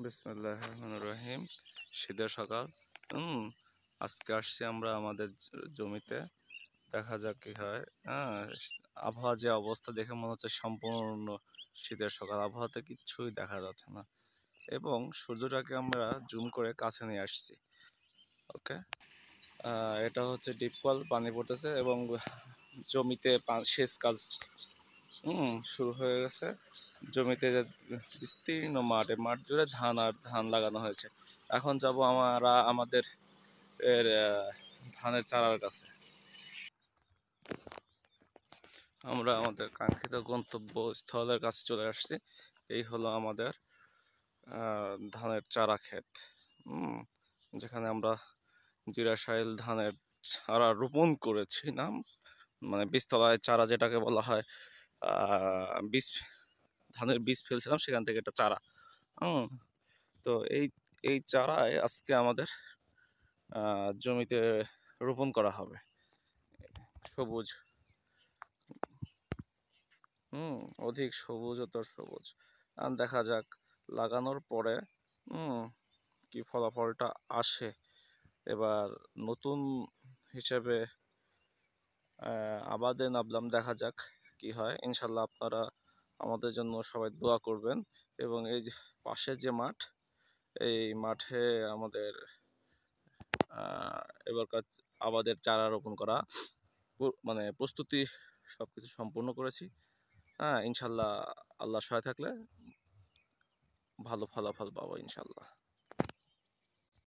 বিসমিল্লাহির রহমানির রহিম। শীতের সকাল। আজকে আসছি আমরা আমাদের জমিতে। দেখা যাক কি হয়। আবহাওয়া যে অবস্থা দেখে মনে হচ্ছে সম্পূর্ণ শীতের সকাল। আবহাওয়াতে কিচ্ছুই দেখা যাচ্ছে না এবং সূর্যটাকে আমরা জুম করে কাছে নিয়ে আসছি। ওকে, এটা হচ্ছে ডিপ কল, পানি পড়তেছে এবং জমিতে সেচ কাজ শুরু হয়ে গেছে। জমিতে বিস্তীর্ণ মাঠ জুড়ে ধান লাগানো হয়েছে। এখন যাব আমরা আমাদের ধানের চারার কাছে। আমরা আমাদের কাঙ্ক্ষিত গন্তব্যস্থলের কাছে চলে আসছি। এই হলো আমাদের ধানের চারা ক্ষেত, যেখানে আমরা জিরাশাইল ধানের চারা রোপণ করেছিলাম। মানে বীজতলায় চারা যেটাকে বলা হয়, বীজ ধানের বীজ ফেলছিলাম, সেখান থেকে একটা চারা। তো এই চারায় আজকে আমাদের জমিতে রোপণ করা হবে। সবুজ, অধিক সবুজতর সবুজ। দেখা যাক লাগানোর পরে কি ফলাফলটা আসে। এবার নতুন হিসেবে আবাদে নামলাম, দেখা যাক কি হয়। ইনশাল্লাহ আপনারা আমাদের জন্য সবাই দোয়া করবেন। এবং এই যে পাশে যে মাঠ, এই মাঠে আমাদের এবারকার আবাদের চারা রোপণ করা মানে প্রস্তুতি সবকিছু সম্পূর্ণ করেছি। ইনশাল্লাহ আল্লাহ সহায় থাকলে ভালো ফলাফল পাবো ইনশাল্লাহ।